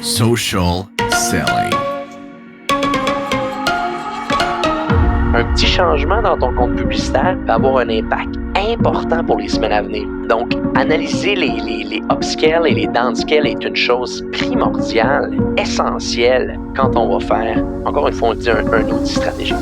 Social selling. Un petit changement dans ton compte publicitaire peut avoir un impact important pour les semaines à venir. Donc, analyser les upscale et les downscale est une chose primordiale, essentielle, quand on va faire, encore une fois, on dit un audit stratégique.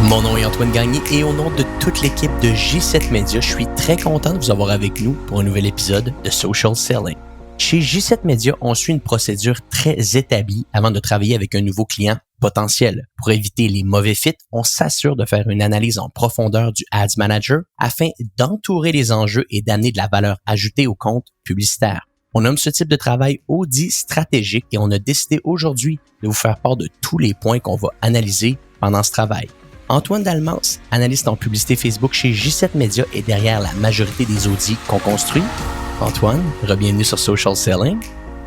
Mon nom est Antoine Gagné et au nom de toute l'équipe de J7 Media, je suis très content de vous avoir avec nous pour un nouvel épisode de Social Selling. Chez J7 Media, on suit une procédure très établie avant de travailler avec un nouveau client potentiel. Pour éviter les mauvais fits, on s'assure de faire une analyse en profondeur du Ads Manager afin d'entourer les enjeux et d'amener de la valeur ajoutée au compte publicitaire. On nomme ce type de travail audit stratégique et on a décidé aujourd'hui de vous faire part de tous les points qu'on va analyser pendant ce travail. Antoine Dalmas, analyste en publicité Facebook chez J7 Media, est derrière la majorité des audits qu'on construit. Antoine, bienvenue sur Social Selling.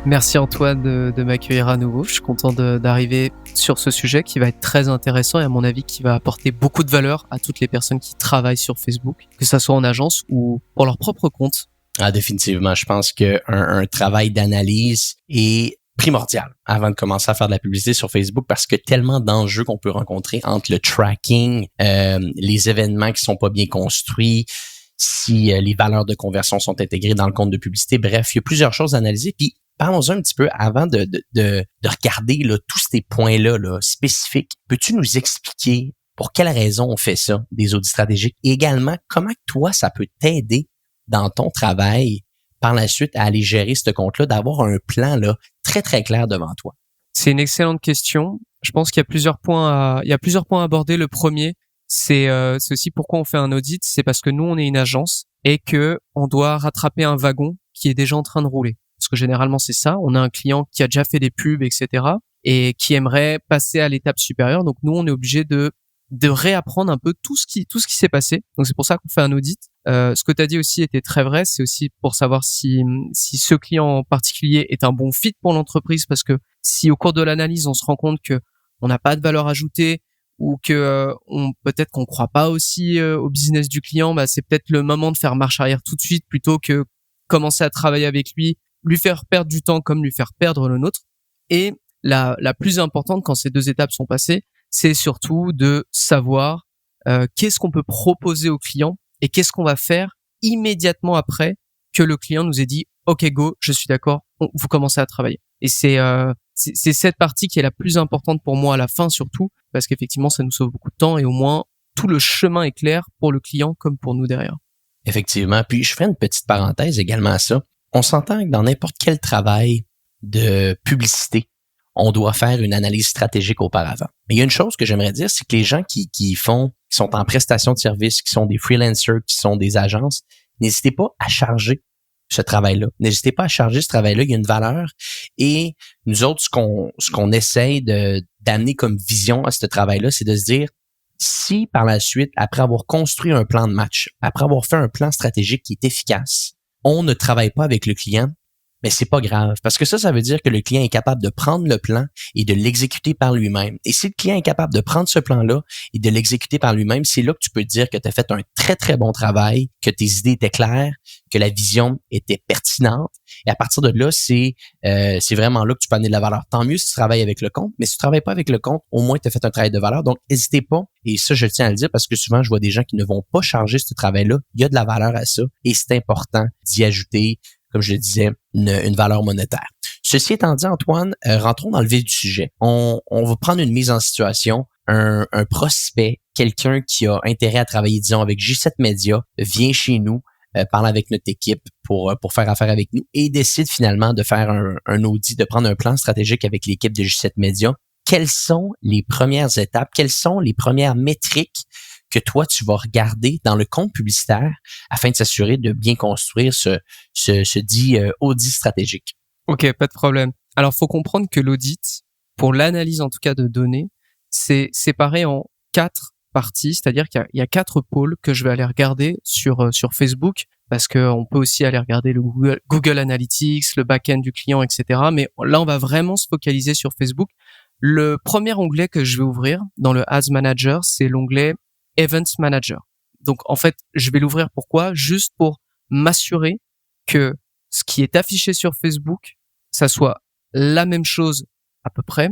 Merci Antoine de m'accueillir à nouveau. Je suis content d'arriver sur ce sujet qui va être très intéressant et à mon avis qui va apporter beaucoup de valeur à toutes les personnes qui travaillent sur Facebook, que ça soit en agence ou pour leur propre compte. Ah, définitivement. Je pense qu'un travail d'analyse est primordial avant de commencer à faire de la publicité sur Facebook parce que tellement d'enjeux qu'on peut rencontrer entre le tracking, les événements qui sont pas bien construits, si les valeurs de conversion sont intégrées dans le compte de publicité. Bref, il y a plusieurs choses à analyser. Puis parlons-en un petit peu avant de regarder là, tous ces points-là là, spécifiques. Peux-tu nous expliquer pour quelles raisons on fait ça, des audits stratégiques, et également comment toi, ça peut t'aider dans ton travail par la suite à aller gérer ce compte-là, d'avoir un plan là très, très clair devant toi? C'est une excellente question. Je pense qu'il y a plusieurs points à aborder. Le premier, c'est aussi pourquoi on fait un audit. C'est parce que nous, on est une agence et que on doit rattraper un wagon qui est déjà en train de rouler. Parce que généralement, c'est ça. On a un client qui a déjà fait des pubs, etc. et qui aimerait passer à l'étape supérieure. Donc, nous, on est obligé de réapprendre un peu tout ce qui s'est passé. Donc, c'est pour ça qu'on fait un audit. Ce que tu as dit aussi était très vrai. C'est aussi pour savoir si ce client en particulier est un bon fit pour l'entreprise, parce que si au cours de l'analyse, on se rend compte que on n'a pas de valeur ajoutée ou que peut-être qu'on croit pas aussi au business du client, bah c'est peut-être le moment de faire marche arrière tout de suite plutôt que commencer à travailler avec lui faire perdre du temps comme lui faire perdre le nôtre. Et la plus importante quand ces deux étapes sont passées, c'est surtout de savoir qu'est-ce qu'on peut proposer au client et qu'est-ce qu'on va faire immédiatement après que le client nous ait dit « Ok, go, je suis d'accord, vous commencez à travailler ». Et c'est cette partie qui est la plus importante pour moi à la fin surtout, parce qu'effectivement, ça nous sauve beaucoup de temps et au moins, tout le chemin est clair pour le client comme pour nous derrière. Effectivement. Puis, je ferai une petite parenthèse également à ça. On s'entend que dans n'importe quel travail de publicité, on doit faire une analyse stratégique auparavant. Mais il y a une chose que j'aimerais dire, c'est que les gens qui sont en prestation de service, qui sont des freelancers, qui sont des agences, n'hésitez pas à charger ce travail-là. N'hésitez pas à charger ce travail-là. Il y a une valeur. Et nous autres, ce qu'on essaye d'amener comme vision à ce travail-là, c'est de se dire, si par la suite, après avoir construit un plan de match, après avoir fait un plan stratégique qui est efficace, on ne travaille pas avec le client, mais c'est pas grave, parce que ça veut dire que le client est capable de prendre le plan et de l'exécuter par lui-même. Et si le client est capable de prendre ce plan-là et de l'exécuter par lui-même, c'est là que tu peux dire que tu as fait un très, très bon travail, que tes idées étaient claires, que la vision était pertinente. Et à partir de là, c'est vraiment là que tu peux amener de la valeur. Tant mieux si tu travailles avec le compte, mais si tu travailles pas avec le compte, au moins tu as fait un travail de valeur. Donc, n'hésitez pas. Et ça, je tiens à le dire parce que souvent, je vois des gens qui ne vont pas charger ce travail-là. Il y a de la valeur à ça et c'est important d'y ajouter, comme je le disais, une valeur monétaire. Ceci étant dit, Antoine, rentrons dans le vif du sujet. On va prendre une mise en situation. Un prospect, quelqu'un qui a intérêt à travailler, disons, avec J7 Media, vient chez nous, parle avec notre équipe pour faire affaire avec nous et décide finalement de faire un audit, de prendre un plan stratégique avec l'équipe de J7 Media. Quelles sont les premières étapes? Quelles sont les premières métriques que toi, tu vas regarder dans le compte publicitaire afin de s'assurer de bien construire ce dit audit stratégique? Ok, pas de problème. Alors, faut comprendre que l'audit, pour l'analyse en tout cas de données, c'est séparé en 4 parties, c'est-à-dire qu'il y a 4 pôles que je vais aller regarder sur Facebook, parce que on peut aussi aller regarder le Google Analytics, le back-end du client, etc. Mais là, on va vraiment se focaliser sur Facebook. Le premier onglet que je vais ouvrir dans le Ads Manager, c'est l'onglet Events Manager. Donc, en fait, je vais l'ouvrir pourquoi? Juste pour m'assurer que ce qui est affiché sur Facebook, ça soit la même chose à peu près,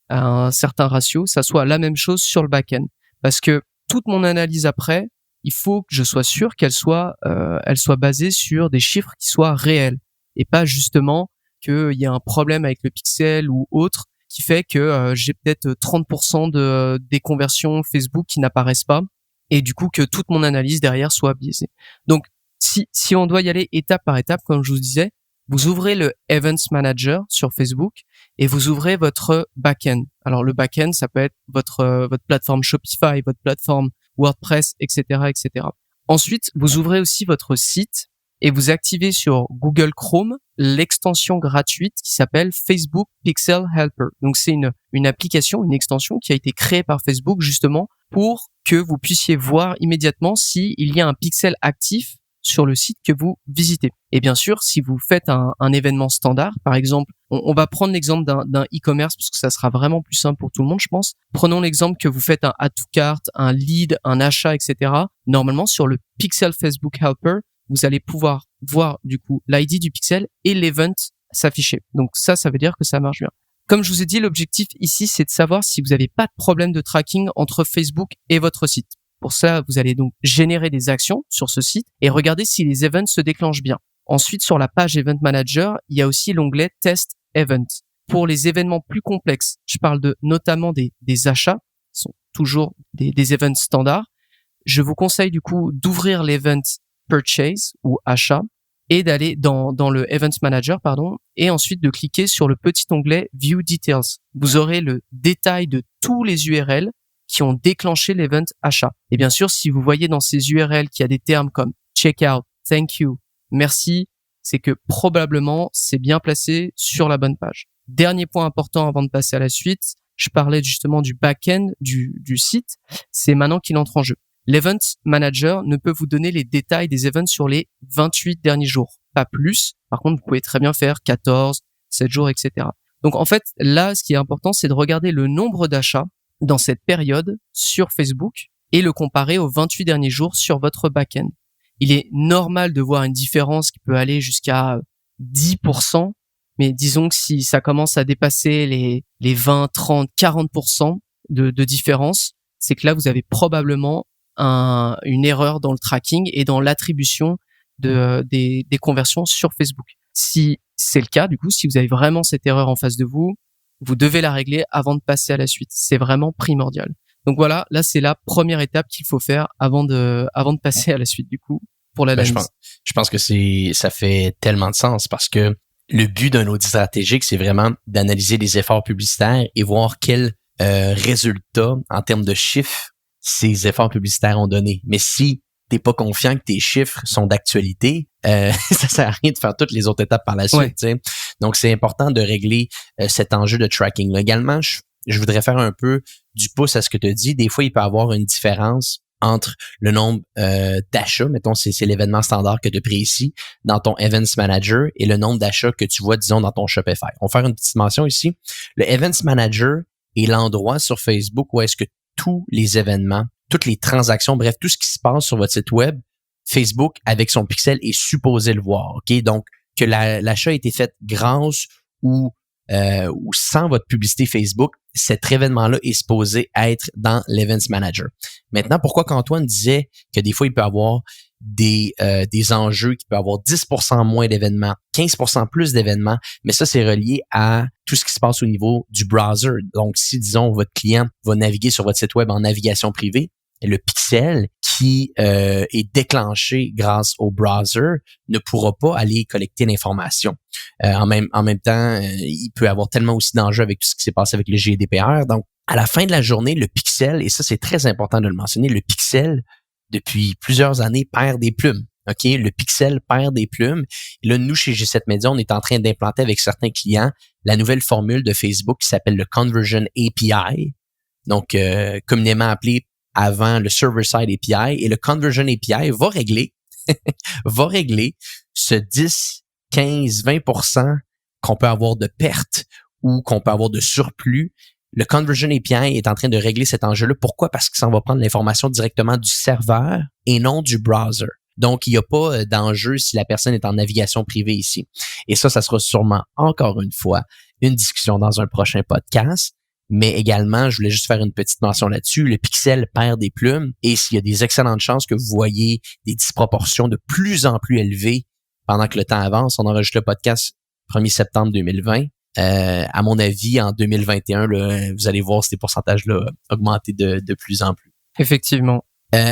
à un certain ratio, ça soit la même chose sur le back-end. Parce que toute mon analyse après, il faut que je sois sûr qu'elle soit basée sur des chiffres qui soient réels et pas justement qu'il y a un problème avec le pixel ou autre qui fait que j'ai peut-être 30% des conversions Facebook qui n'apparaissent pas et du coup que toute mon analyse derrière soit biaisée. Donc si on doit y aller étape par étape, comme je vous disais, vous ouvrez le Events Manager sur Facebook et vous ouvrez votre back-end. Alors le back-end, ça peut être votre plateforme Shopify, votre plateforme WordPress, etc., etc. Ensuite, vous ouvrez aussi votre site et vous activez sur Google Chrome l'extension gratuite qui s'appelle Facebook Pixel Helper. Donc c'est une application, une extension qui a été créée par Facebook justement pour que vous puissiez voir immédiatement s'il y a un pixel actif sur le site que vous visitez. Et bien sûr, si vous faites un événement standard, par exemple, on va prendre l'exemple d'un e-commerce parce que ça sera vraiment plus simple pour tout le monde, je pense. Prenons l'exemple que vous faites un add to cart, un lead, un achat, etc. Normalement, sur le Pixel Facebook Helper, vous allez pouvoir voir du coup l'ID du pixel et l'event s'afficher. Donc ça veut dire que ça marche bien. Comme je vous ai dit, l'objectif ici, c'est de savoir si vous n'avez pas de problème de tracking entre Facebook et votre site. Pour ça, vous allez donc générer des actions sur ce site et regarder si les events se déclenchent bien. Ensuite, sur la page Event Manager, il y a aussi l'onglet Test Event. Pour les événements plus complexes, je parle notamment des achats, qui sont toujours des events standards. Je vous conseille du coup d'ouvrir l'event Purchase ou achat et d'aller dans le Event Manager, et ensuite de cliquer sur le petit onglet View Details. Vous aurez le détail de tous les URL qui ont déclenché l'event achat. Et bien sûr, si vous voyez dans ces URL qu'il y a des termes comme checkout, thank you, merci, c'est que probablement c'est bien placé sur la bonne page. Dernier point important avant de passer à la suite, je parlais justement du back-end du site, c'est maintenant qu'il entre en jeu. L'Event Manager ne peut vous donner les détails des events sur les 28 derniers jours, pas plus. Par contre, vous pouvez très bien faire 14, 7 jours, etc. Donc en fait, là, ce qui est important, c'est de regarder le nombre d'achats dans cette période sur Facebook et le comparer aux 28 derniers jours sur votre back-end. Il est normal de voir une différence qui peut aller jusqu'à 10%, mais disons que si ça commence à dépasser les 20, 30, 40% de différence, c'est que là, vous avez probablement une erreur dans le tracking et dans l'attribution des conversions sur Facebook. Si c'est le cas, du coup, si vous avez vraiment cette erreur en face de vous, vous devez la régler avant de passer à la suite. C'est vraiment primordial. Donc voilà, là c'est la première étape qu'il faut faire avant de passer à la suite du coup pour l'analyse. Je pense que ça fait tellement de sens parce que le but d'un audit stratégique, c'est vraiment d'analyser les efforts publicitaires et voir quels résultats en termes de chiffres ces efforts publicitaires ont donné. Mais si t'es pas confiant que tes chiffres sont d'actualité, ça sert à rien de faire toutes les autres étapes par la suite. Ouais. Donc, c'est important de régler cet enjeu de tracking. Là, également, je voudrais faire un peu du pouce à ce que tu as dit. Des fois, il peut y avoir une différence entre le nombre d'achats, mettons, c'est l'événement standard que tu as pris ici, dans ton Events Manager et le nombre d'achats que tu vois, disons, dans ton Shopify. On va faire une petite mention ici. Le Events Manager est l'endroit sur Facebook où est-ce que tous les événements, toutes les transactions, bref, tout ce qui se passe sur votre site web, Facebook, avec son pixel, est supposé le voir. OK? Donc, que l'achat a été fait grâce ou sans votre publicité Facebook, cet événement-là est supposé être dans l'Events Manager. Maintenant, pourquoi qu'Antoine disait que des fois, il peut y avoir des enjeux, qu'il peut y avoir 10% moins d'événements, 15% plus d'événements, mais ça, c'est relié à tout ce qui se passe au niveau du browser. Donc, si, disons, votre client va naviguer sur votre site web en navigation privée, le pixel qui est déclenché grâce au browser ne pourra pas aller collecter l'information. En même temps, il peut y avoir tellement aussi d'enjeux avec tout ce qui s'est passé avec le GDPR. Donc, à la fin de la journée, le pixel, et ça, c'est très important de le mentionner, le pixel, depuis plusieurs années, perd des plumes. OK? Le pixel perd des plumes. Et là, nous, chez G7 Media, on est en train d'implanter avec certains clients la nouvelle formule de Facebook qui s'appelle le Conversion API. Donc, communément appelé avant le Server-Side API. Et le Conversion API va régler ce 10, 15, 20% qu'on peut avoir de pertes ou qu'on peut avoir de surplus Le Conversion API est en train de régler cet enjeu-là. Pourquoi? Parce qu'il s'en va prendre l'information directement du serveur et non du browser. Donc, il n'y a pas d'enjeu si la personne est en navigation privée ici. Et ça sera sûrement, encore une fois, une discussion dans un prochain podcast. Mais également, je voulais juste faire une petite mention là-dessus. Le pixel perd des plumes et s'il y a des excellentes chances que vous voyez des disproportions de plus en plus élevées pendant que le temps avance. On enregistre le podcast 1er septembre 2020. À mon avis, en 2021, là, vous allez voir ces pourcentages-là augmenter de plus en plus. Effectivement.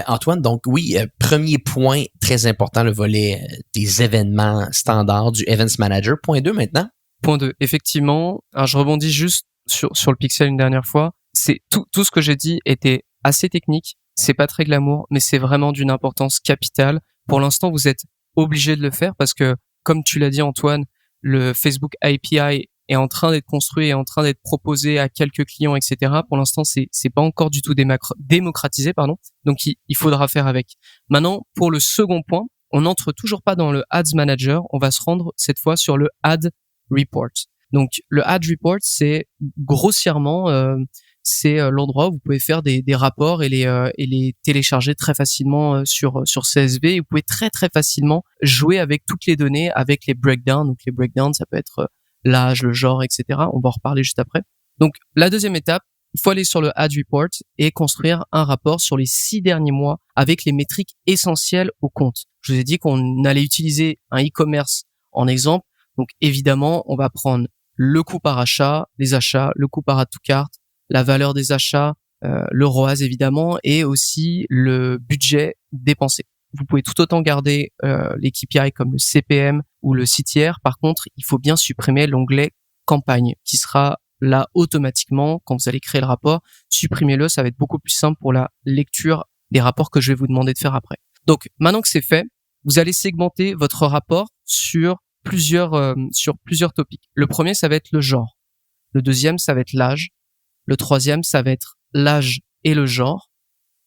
Antoine, donc oui, premier point très important, le volet des événements standards du Events Manager. Point 2 maintenant. Point 2, effectivement. Alors, je rebondis juste sur le pixel une dernière fois. C'est tout ce que j'ai dit était assez technique. C'est pas très glamour, mais c'est vraiment d'une importance capitale. Pour l'instant, vous êtes obligé de le faire parce que, comme tu l'as dit, Antoine, le Facebook API est en train d'être construit, est en train d'être proposé à quelques clients, etc. Pour l'instant, c'est pas encore du tout démocratisé, pardon. Donc, il faudra faire avec. Maintenant, pour le second point, on n'entre toujours pas dans le Ads Manager. On va se rendre cette fois sur le Ad Report. Donc, le Ad Report, c'est grossièrement, c'est l'endroit où vous pouvez faire des rapports et les télécharger très facilement sur CSV. Et vous pouvez très très facilement jouer avec toutes les données, avec les breakdowns. Donc, les breakdowns, ça peut être l'âge, le genre, etc. On va en reparler juste après. Donc, la deuxième étape, il faut aller sur le Ad Report et construire un rapport sur les 6 derniers mois avec les métriques essentielles au compte. Je vous ai dit qu'on allait utiliser un e-commerce en exemple. Donc, évidemment, on va prendre le coût par achat, les achats, le coût par add to cart, la valeur des achats, le ROAS évidemment, et aussi le budget dépensé. Vous pouvez tout autant garder les KPI comme le CPM ou le CTR. Par contre, il faut bien supprimer l'onglet campagne qui sera là automatiquement quand vous allez créer le rapport. Supprimez-le, ça va être beaucoup plus simple pour la lecture des rapports que je vais vous demander de faire après. Donc, maintenant que c'est fait, vous allez segmenter votre rapport sur plusieurs topics. Le premier, ça va être le genre. Le deuxième, ça va être l'âge. Le troisième, ça va être l'âge et le genre.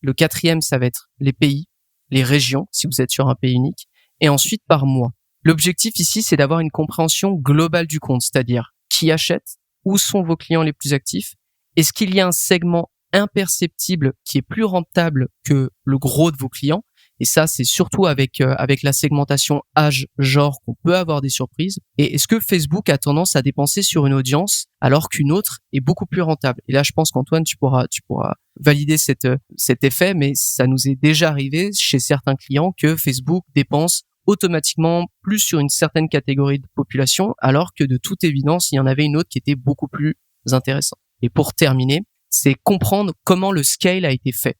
Le quatrième, ça va être les pays, les régions, si vous êtes sur un pays unique. Et ensuite, par mois. L'objectif ici, c'est d'avoir une compréhension globale du compte, c'est-à-dire qui achète, où sont vos clients les plus actifs, est-ce qu'il y a un segment imperceptible qui est plus rentable que le gros de vos clients. Et ça, c'est surtout avec la segmentation âge, genre qu'on peut avoir des surprises. Et est-ce que Facebook a tendance à dépenser sur une audience alors qu'une autre est beaucoup plus rentable? Et là, je pense qu'Antoine, tu pourras valider cet effet, mais ça nous est déjà arrivé chez certains clients que Facebook dépense automatiquement plus sur une certaine catégorie de population, alors que de toute évidence, il y en avait une autre qui était beaucoup plus intéressante. Et pour terminer, c'est comprendre comment le scale a été fait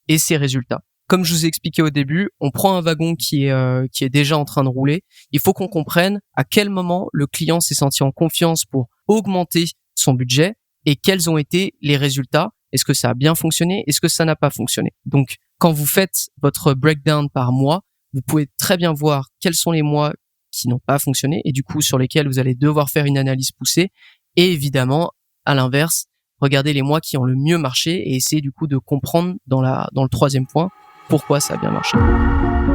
et ses résultats. Comme je vous ai expliqué au début, on prend un wagon qui est déjà en train de rouler. Il faut qu'on comprenne à quel moment le client s'est senti en confiance pour augmenter son budget et quels ont été les résultats. Est-ce que ça a bien fonctionné? Est-ce que ça n'a pas fonctionné? Donc, quand vous faites votre breakdown par mois, vous pouvez très bien voir quels sont les mois qui n'ont pas fonctionné et du coup sur lesquels vous allez devoir faire une analyse poussée. Et évidemment, à l'inverse, regardez les mois qui ont le mieux marché et essayez du coup de comprendre dans le troisième point pourquoi ça a bien marché.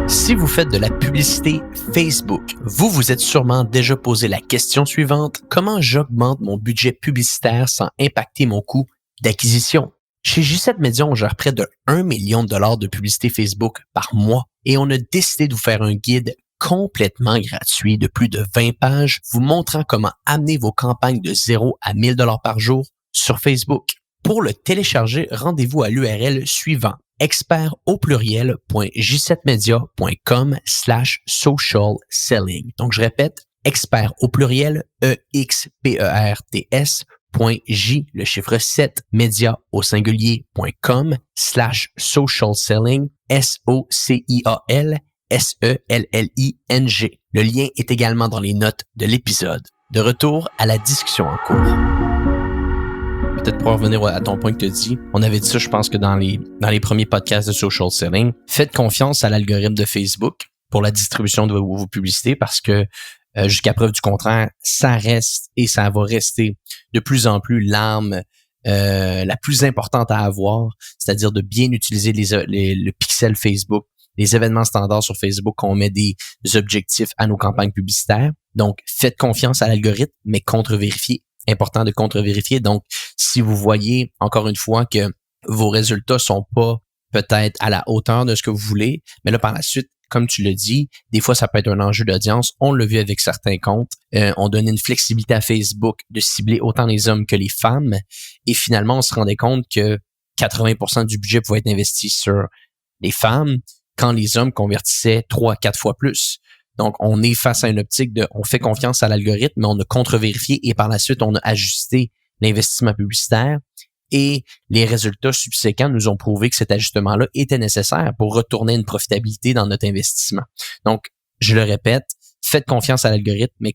Si vous faites de la publicité Facebook, vous êtes sûrement déjà posé la question suivante: comment j'augmente mon budget publicitaire sans impacter mon coût d'acquisition? Chez J7 Media, on gère près de 1 million de dollars de publicité Facebook par mois et on a décidé de vous faire un guide complètement gratuit de plus de 20 pages vous montrant comment amener vos campagnes de 0 à 1000 dollars par jour sur Facebook. Pour le télécharger, rendez-vous à l'URL suivant: expert.j7media.com/social selling. Donc, je répète, expert au pluriel, experts.j, le chiffre 7, média au singulier.com/social selling, SOCIALSELLING. Le lien est également dans les notes de l'épisode. De retour à la discussion en cours. Peut-être pour revenir à ton point que tu as dit, on avait dit ça, je pense que dans les premiers podcasts de social selling, faites confiance à l'algorithme de Facebook pour la distribution de vos publicités parce que jusqu'à preuve du contraire, ça reste et ça va rester de plus en plus l'arme la plus importante à avoir, c'est-à-dire de bien utiliser le pixel Facebook, les événements standards sur Facebook, qu'on met des objectifs à nos campagnes publicitaires. Donc, faites confiance à l'algorithme, mais contre-vérifiez important de contre-vérifier. Donc, si vous voyez, encore une fois, que vos résultats sont pas peut-être à la hauteur de ce que vous voulez, mais là, par la suite, comme tu le dis, des fois, ça peut être un enjeu d'audience. On l'a vu avec certains comptes. On donnait une flexibilité à Facebook de cibler autant les hommes que les femmes. Et finalement, on se rendait compte que 80% du budget pouvait être investi sur les femmes quand les hommes convertissaient 3 à 4 fois plus. Donc, on est face à une optique de on fait confiance à l'algorithme, mais on a contre-vérifié et par la suite, on a ajusté l'investissement publicitaire. Et les résultats subséquents nous ont prouvé que cet ajustement-là était nécessaire pour retourner une profitabilité dans notre investissement. Donc, je le répète, faites confiance à l'algorithme, mais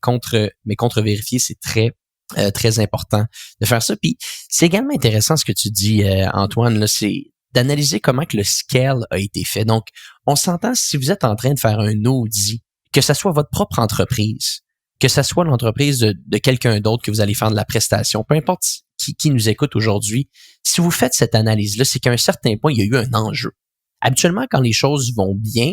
contre-vérifier, c'est très important de faire ça. Puis, c'est également intéressant ce que tu dis, Antoine, là, c'est d'analyser comment que le scale a été fait. Donc, on s'entend si vous êtes en train de faire un audit, que ça soit votre propre entreprise, que ça soit l'entreprise de quelqu'un d'autre que vous allez faire de la prestation, peu importe qui nous écoute aujourd'hui, si vous faites cette analyse-là, c'est qu'à un certain point, il y a eu un enjeu. Habituellement, quand les choses vont bien,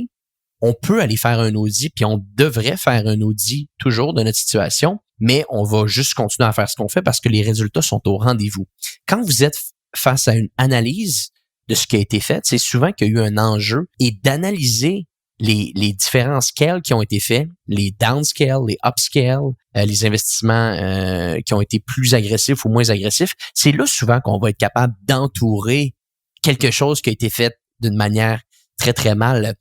on peut aller faire un audit, puis on devrait faire un audit toujours de notre situation, mais on va juste continuer à faire ce qu'on fait parce que les résultats sont au rendez-vous. Quand vous êtes face à une analyse de ce qui a été fait, c'est souvent qu'il y a eu un enjeu et d'analyser les différents scales qui ont été faits, les downscales, les upscales, les investissements qui ont été plus agressifs ou moins agressifs, c'est là souvent qu'on va être capable d'entourer quelque chose qui a été fait d'une manière très, très mal,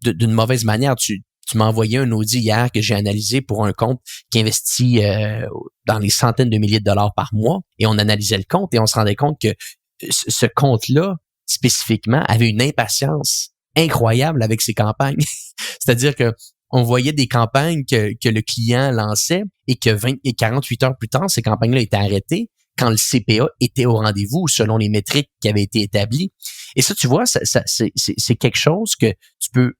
d'une mauvaise manière. Tu m'as envoyé un audit hier que j'ai analysé pour un compte qui investit dans les centaines de milliers de dollars par mois et on analysait le compte et on se rendait compte que ce compte-là, spécifiquement, avait une impatience incroyable avec ses campagnes. C'est-à-dire que on voyait des campagnes que le client lançait et que 20 et 48 heures plus tard, ces campagnes-là étaient arrêtées quand le CPA était au rendez-vous selon les métriques qui avaient été établies. Et ça, tu vois, c'est quelque chose que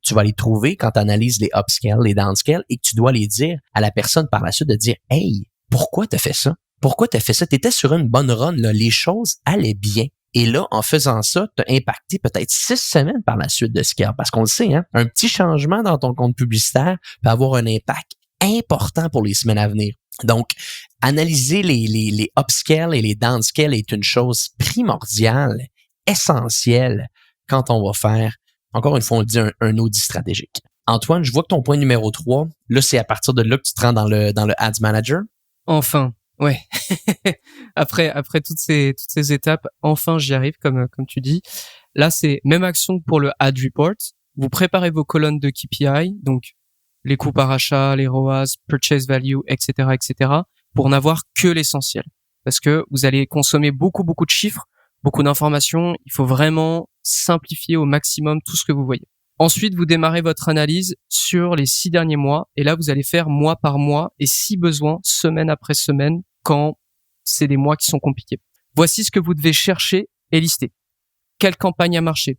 tu vas aller trouver quand tu analyses les upscale, les downscale et que tu dois les dire à la personne par la suite de dire « Hey, pourquoi t'as fait ça? Pourquoi t'as fait ça? T'étais sur une bonne run, là. Les choses allaient bien. » Et là, en faisant ça, tu as impacté peut-être 6 semaines par la suite de scale. Parce qu'on le sait, hein, un petit changement dans ton compte publicitaire peut avoir un impact important pour les semaines à venir. Donc, analyser les upscale et les downscale est une chose primordiale, essentielle, quand on va faire, encore une fois, on le dit, un audit stratégique. Antoine, je vois que ton point numéro 3, là, c'est à partir de là que tu te rends dans le Ads Manager. Enfin. Ouais. après toutes ces étapes, enfin j'y arrive comme tu dis. Là, c'est même action que pour le ad report. Vous préparez vos colonnes de KPI, donc les coûts par achat, les ROAS, purchase value, etc., pour n'avoir que l'essentiel. Parce que vous allez consommer beaucoup de chiffres, beaucoup d'informations. Il faut vraiment simplifier au maximum tout ce que vous voyez. Ensuite, vous démarrez votre analyse sur les 6 derniers mois et là, vous allez faire mois par mois et si besoin, semaine après semaine quand c'est des mois qui sont compliqués. Voici ce que vous devez chercher et lister. Quelle campagne a marché?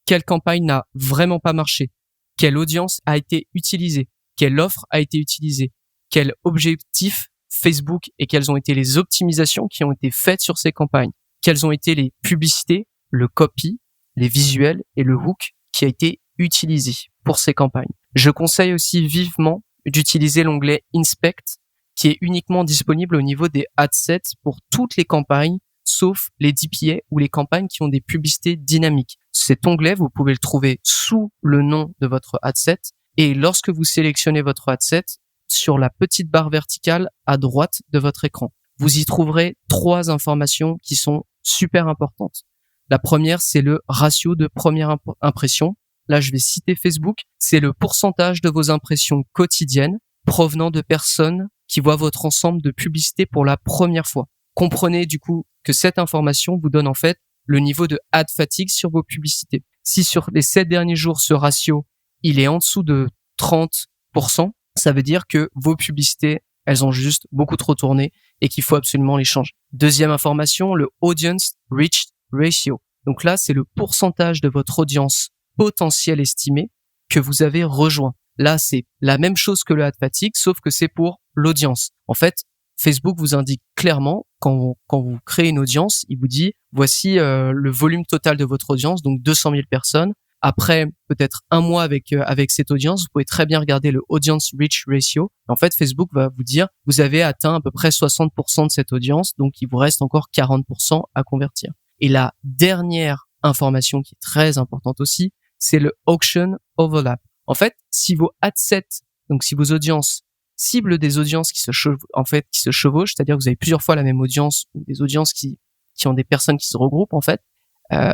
Quelle campagne n'a vraiment pas marché? Quelle audience a été utilisée? Quelle offre a été utilisée? Quel objectif Facebook et quelles ont été les optimisations qui ont été faites sur ces campagnes? Quelles ont été les publicités, le copy, les visuels et le hook qui a été utilisé pour ces campagnes. Je conseille aussi vivement d'utiliser l'onglet Inspect qui est uniquement disponible au niveau des adsets pour toutes les campagnes sauf les DPA ou les campagnes qui ont des publicités dynamiques. Cet onglet, vous pouvez le trouver sous le nom de votre adset et lorsque vous sélectionnez votre adset, sur la petite barre verticale à droite de votre écran, vous y trouverez 3 informations qui sont super importantes. La première, c'est le ratio de première impression. Là, je vais citer Facebook. C'est le pourcentage de vos impressions quotidiennes provenant de personnes qui voient votre ensemble de publicités pour la première fois. Comprenez du coup que cette information vous donne en fait le niveau de ad fatigue sur vos publicités. Si sur les 7 derniers jours, ce ratio, il est en dessous de 30%, ça veut dire que vos publicités, elles ont juste beaucoup trop tourné et qu'il faut absolument les changer. Deuxième information, le Audience Reach Ratio. Donc là, c'est le pourcentage de votre audience potentielle estimée que vous avez rejoint. Là, c'est la même chose que le ad fatigue, sauf que c'est pour l'audience. En fait, Facebook vous indique clairement, quand vous créez une audience, il vous dit, voici le volume total de votre audience, donc 200 000 personnes. après peut-être un mois avec cette audience, vous pouvez très bien regarder le audience reach ratio. En fait, Facebook va vous dire, vous avez atteint à peu près 60% de cette audience, donc il vous reste encore 40% à convertir. Et la dernière information qui est très importante aussi, c'est le auction overlap. En fait, si vos ad sets, donc si vos audiences ciblent des audiences qui se chevauchent, c'est-à-dire que vous avez plusieurs fois la même audience ou des audiences qui ont des personnes qui se regroupent en fait,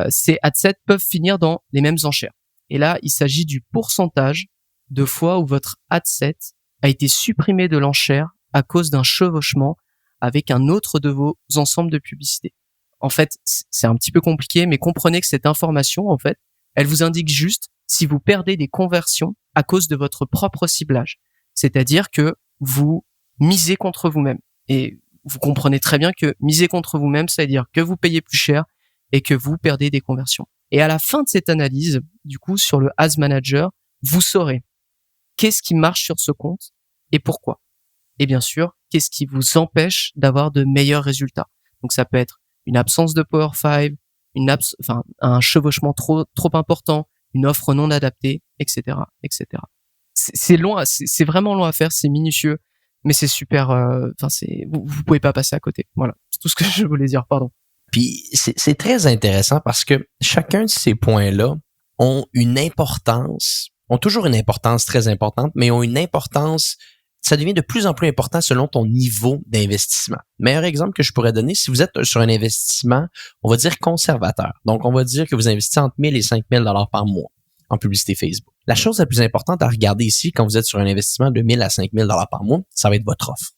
ces ad sets peuvent finir dans les mêmes enchères. Et là, il s'agit du pourcentage de fois où votre ad set a été supprimé de l'enchère à cause d'un chevauchement avec un autre de vos ensembles de publicités. En fait, c'est un petit peu compliqué, mais comprenez que cette information, en fait, elle vous indique juste si vous perdez des conversions à cause de votre propre ciblage. C'est-à-dire que vous misez contre vous-même. Et vous comprenez très bien que miser contre vous-même, ça veut dire que vous payez plus cher et que vous perdez des conversions. Et à la fin de cette analyse, du coup, sur le Ads Manager, vous saurez qu'est-ce qui marche sur ce compte et pourquoi. Et bien sûr, qu'est-ce qui vous empêche d'avoir de meilleurs résultats. Donc ça peut être une absence de Power 5, un chevauchement trop important, une offre non adaptée, etc., etc. C'est long, c'est vraiment long à faire, c'est minutieux, mais c'est super. Vous pouvez pas passer à côté. Voilà, c'est tout ce que je voulais dire. Pardon. Puis c'est très intéressant parce que chacun de ces points-là ont toujours une importance très importante, mais ont une importance. Ça devient de plus en plus important selon ton niveau d'investissement. Meilleur exemple que je pourrais donner, si vous êtes sur un investissement, on va dire conservateur. Donc, on va dire que vous investissez entre 1 000 et 5 000 $ par mois en publicité Facebook. La chose la plus importante à regarder ici, quand vous êtes sur un investissement de 1 000 à 5 000 $ par mois, ça va être votre offre.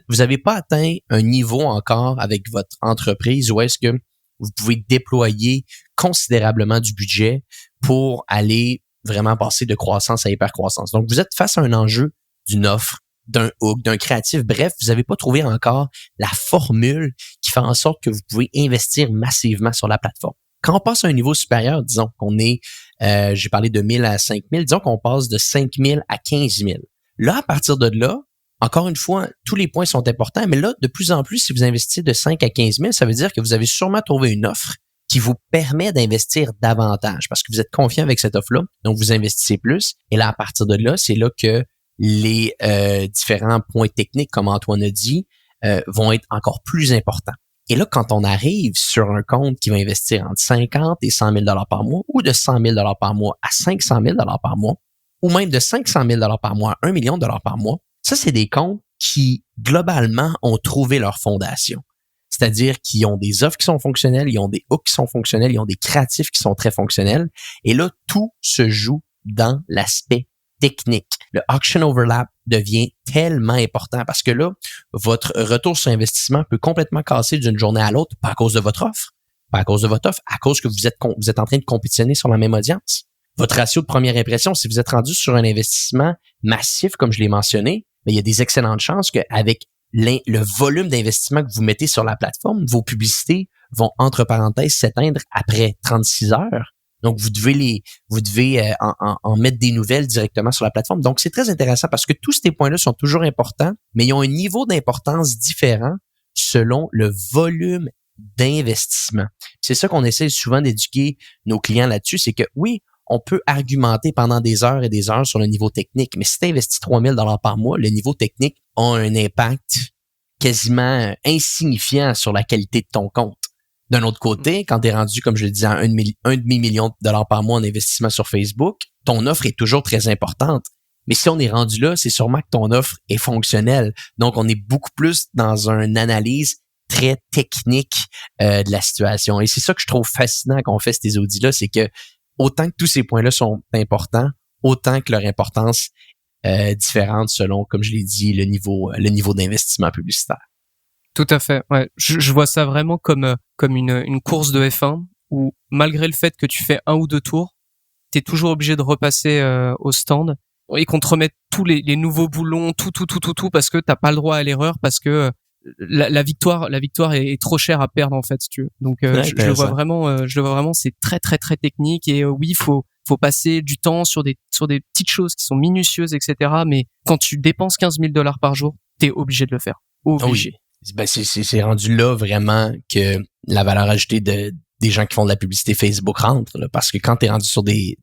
Vous avez pas atteint un niveau encore avec votre entreprise où est-ce que vous pouvez déployer considérablement du budget pour aller vraiment passer de croissance à hypercroissance. Donc, vous êtes face à un enjeu d'une offre, d'un hook, d'un créatif. Bref, vous n'avez pas trouvé encore la formule qui fait en sorte que vous pouvez investir massivement sur la plateforme. Quand on passe à un niveau supérieur, disons qu'on est, j'ai parlé de 1 000 à 5 000, disons qu'on passe de 5 000 à 15 000. Là, à partir de là, encore une fois, tous les points sont importants, mais là, de plus en plus, si vous investissez de 5 à 15 000, ça veut dire que vous avez sûrement trouvé une offre qui vous permet d'investir davantage parce que vous êtes confiant avec cette offre-là, donc vous investissez plus. Et là, à partir de là, c'est là que les différents points techniques, comme Antoine a dit, vont être encore plus importants. Et là, quand on arrive sur un compte qui va investir entre 50 et 100 000 $ par mois, ou de 100 000 $ par mois à 500 000 $ par mois, ou même de 500 000 $ par mois à 1 million $ par mois, ça, c'est des comptes qui, globalement, ont trouvé leur fondation. C'est-à-dire qu'ils ont des offres qui sont fonctionnelles, ils ont des hooks qui sont fonctionnels, ils ont des créatifs qui sont très fonctionnels. Et là, tout se joue dans l'aspect technique. Le auction overlap devient tellement important parce que là, votre retour sur investissement peut complètement casser d'une journée à l'autre, pas à cause de votre offre, pas à cause de votre offre, à cause que vous êtes en train de compétitionner sur la même audience. Votre ratio de première impression, si vous êtes rendu sur un investissement massif, comme je l'ai mentionné, mais il y a des excellentes chances qu'avec le volume d'investissement que vous mettez sur la plateforme, vos publicités vont, entre parenthèses, s'éteindre après 36 heures. Donc, vous devez en mettre des nouvelles directement sur la plateforme. Donc, c'est très intéressant parce que tous ces points-là sont toujours importants, mais ils ont un niveau d'importance différent selon le volume d'investissement. C'est ça qu'on essaie souvent d'éduquer nos clients là-dessus, c'est que oui, on peut argumenter pendant des heures et des heures sur le niveau technique, mais si tu investis 3 000 $ par mois, le niveau technique a un impact quasiment insignifiant sur la qualité de ton compte. D'un autre côté, quand tu es rendu, comme je le disais, à un demi-million de dollars par mois en investissement sur Facebook, ton offre est toujours très importante. Mais si on est rendu là, c'est sûrement que ton offre est fonctionnelle. Donc, on est beaucoup plus dans une analyse très technique de la situation. Et c'est ça que je trouve fascinant quand on fait ces audits-là, c'est que autant que tous ces points-là sont importants, autant que leur importance différente selon, comme je l'ai dit, le niveau d'investissement publicitaire. Tout à fait. Ouais, je vois ça vraiment comme une course de F1 où malgré le fait que tu fais 1 ou 2 tours, t'es toujours obligé de repasser au stand et qu'on te remette tous les nouveaux boulons, tout parce que t'as pas le droit à l'erreur parce que la victoire est trop chère à perdre en fait, si tu veux. Donc je le vois vraiment, c'est très très très technique et oui, faut passer du temps sur des petites choses qui sont minutieuses, etc. Mais quand tu dépenses 15 000 $ par jour, t'es obligé de le faire. Obligé. Oui. Ben c'est rendu là vraiment que la valeur ajoutée des gens qui font de la publicité Facebook rentrent, là, parce que quand tu es rendu sur des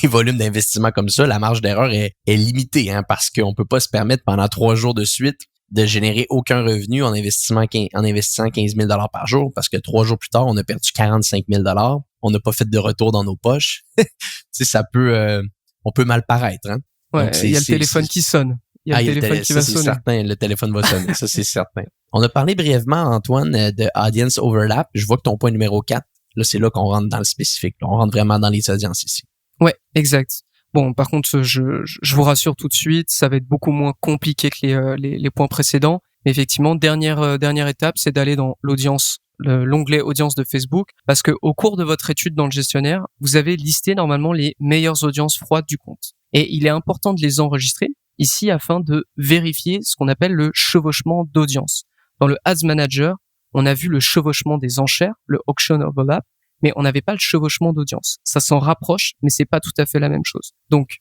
volumes d'investissement comme ça, la marge d'erreur est limitée, hein, parce qu'on peut pas se permettre pendant 3 jours de suite de générer aucun revenu en investissant 15 000 $ par jour, parce que 3 jours plus tard, on a perdu 45 000 $. On n'a pas fait de retour dans nos poches. Tu sais, ça peut, on peut mal paraître, hein. Ouais, Donc, il y a le téléphone qui sonne. Il y a le téléphone qui va sonner. C'est certain, le téléphone va sonner, ça c'est certain. On a parlé brièvement, Antoine, de audience overlap. Je vois que ton point numéro 4, là, c'est là qu'on rentre dans le spécifique. Là. On rentre vraiment dans les audiences ici. Ouais, exact. Bon, par contre, je vous rassure tout de suite, ça va être beaucoup moins compliqué que les points précédents. Mais effectivement, dernière étape, c'est d'aller dans l'onglet audience de Facebook, parce que au cours de votre étude dans le gestionnaire, vous avez listé normalement les meilleures audiences froides du compte. Et il est important de les enregistrer ici afin de vérifier ce qu'on appelle le chevauchement d'audience. Dans le Ads Manager, on a vu le chevauchement des enchères, le auction overlap, mais on n'avait pas le chevauchement d'audience. Ça s'en rapproche, mais c'est pas tout à fait la même chose. Donc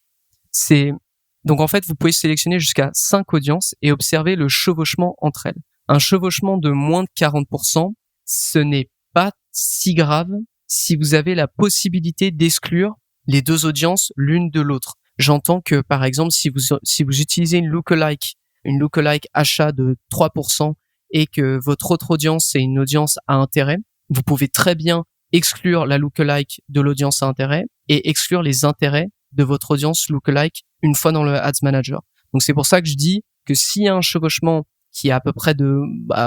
en fait, vous pouvez sélectionner jusqu'à 5 audiences et observer le chevauchement entre elles. Un chevauchement de moins de 40%, ce n'est pas si grave si vous avez la possibilité d'exclure les deux audiences l'une de l'autre. J'entends que, par exemple, si vous utilisez une lookalike achat de 3% et que votre autre audience, c'est une audience à intérêt, vous pouvez très bien exclure la lookalike de l'audience à intérêt et exclure les intérêts de votre audience lookalike une fois dans le Ads Manager. Donc c'est pour ça que je dis que s'il y a un chevauchement qui est à peu près de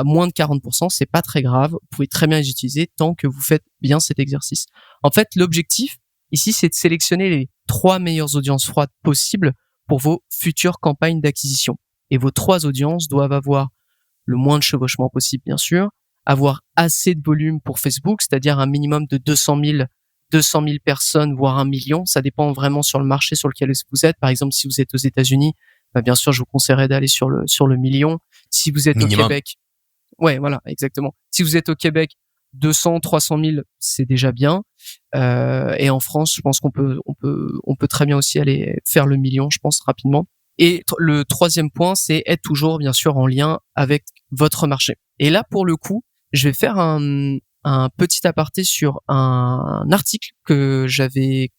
moins de 40%, c'est pas très grave. Vous pouvez très bien les utiliser tant que vous faites bien cet exercice. En fait, l'objectif ici, c'est de sélectionner les 3 meilleures audiences froides possibles pour vos futures campagnes d'acquisition. Et vos 3 audiences doivent avoir le moins de chevauchement possible, bien sûr, avoir assez de volume pour Facebook, c'est-à-dire un minimum de 200 000 personnes, voire 1 million. Ça dépend vraiment sur le marché sur lequel vous êtes. Par exemple, si vous êtes aux États-Unis, bien sûr, je vous conseillerais d'aller sur le million. Si vous êtes minimum. Au Québec, ouais, voilà, exactement. Si vous êtes au Québec, 200, 300 000, c'est déjà bien. Et en France, je pense qu'on peut très bien aussi aller faire le million, je pense, rapidement. Et le 3e point, c'est être toujours, bien sûr, en lien avec votre marché. Et là, pour le coup, je vais faire un petit aparté sur un article que j'avais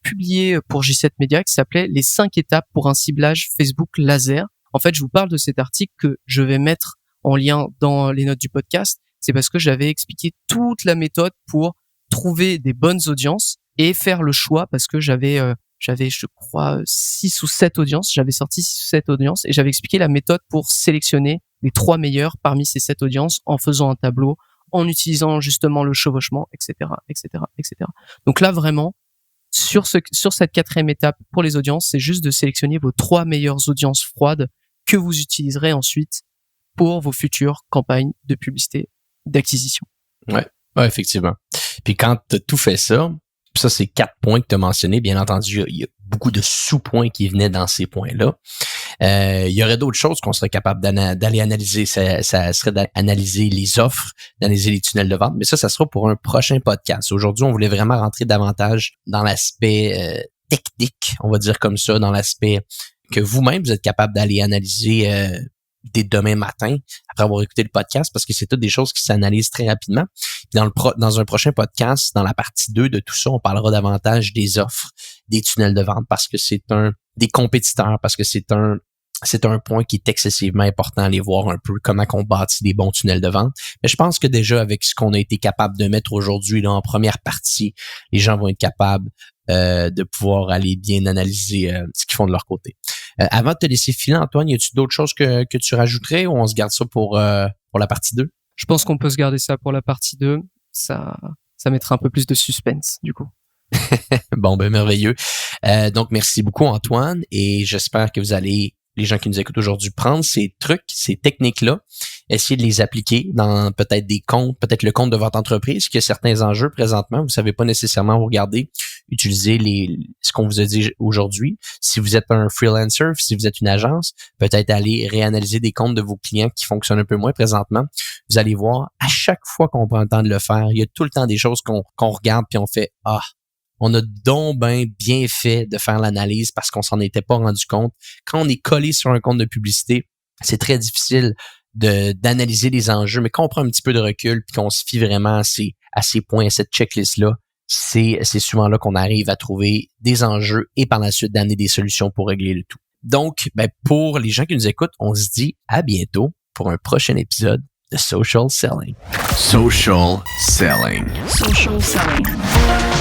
publié pour J7 Media qui s'appelait les 5 étapes pour un ciblage Facebook laser. En fait, je vous parle de cet article que je vais mettre en lien dans les notes du podcast. C'est parce que j'avais expliqué toute la méthode pour trouver des bonnes audiences et faire le choix, parce que j'avais, je crois, 6 ou 7 audiences. J'avais sorti 6 ou 7 audiences et j'avais expliqué la méthode pour sélectionner les 3 meilleures parmi ces 7 audiences en faisant un tableau, en utilisant justement le chevauchement, etc., etc., etc. Donc là, vraiment, sur cette 4e étape pour les audiences, c'est juste de sélectionner vos 3 meilleures audiences froides que vous utiliserez ensuite pour vos futures campagnes de publicité d'acquisition. Ouais, effectivement. Puis quand tu as tout fait ça, c'est 4 points que tu as mentionnés. Bien entendu, il y a beaucoup de sous-points qui venaient dans ces points-là. Il y aurait d'autres choses qu'on serait capable d'aller analyser. Ça serait d'analyser les offres, d'analyser les tunnels de vente, mais ça sera pour un prochain podcast. Aujourd'hui, on voulait vraiment rentrer davantage dans l'aspect technique, on va dire comme ça, dans l'aspect que vous-même, vous êtes capable d'aller analyser dès demain matin, après avoir écouté le podcast, parce que c'est toutes des choses qui s'analysent très rapidement. Puis dans un prochain podcast, dans la partie 2 de tout ça, on parlera davantage des offres, des tunnels de vente, parce que c'est des compétiteurs, parce que c'est un point qui est excessivement important à aller voir un peu comment on bâtit des bons tunnels de vente. Mais je pense que déjà, avec ce qu'on a été capable de mettre aujourd'hui là, en première partie, les gens vont être capables de pouvoir aller bien analyser ce qu'ils font de leur côté. Avant de te laisser filer, Antoine, y a-t-il d'autres choses que tu rajouterais ou on se garde ça pour la partie 2? Je pense qu'on peut se garder ça pour la partie 2. Ça mettra un peu plus de suspense, du coup. Bon, merveilleux. Donc, merci beaucoup, Antoine, et j'espère que vous allez, les gens qui nous écoutent aujourd'hui, prendre ces trucs, ces techniques-là, essayer de les appliquer dans peut-être des comptes, peut-être le compte de votre entreprise, qui a certains enjeux présentement. Vous savez pas nécessairement où regarder. Utilisez ce qu'on vous a dit aujourd'hui. Si vous êtes un freelancer, si vous êtes une agence, peut-être aller réanalyser des comptes de vos clients qui fonctionnent un peu moins présentement. Vous allez voir, à chaque fois qu'on prend le temps de le faire, il y a tout le temps des choses qu'on regarde puis on fait « Ah, on a donc bien fait de faire l'analyse parce qu'on s'en était pas rendu compte. » Quand on est collé sur un compte de publicité, c'est très difficile d'analyser les enjeux, mais qu'on prend un petit peu de recul puis qu'on se fie vraiment à ces points, à cette checklist-là, c'est souvent là qu'on arrive à trouver des enjeux et par la suite d'amener des solutions pour régler le tout. Donc, pour les gens qui nous écoutent, on se dit à bientôt pour un prochain épisode de Social Selling. Social selling. Social selling.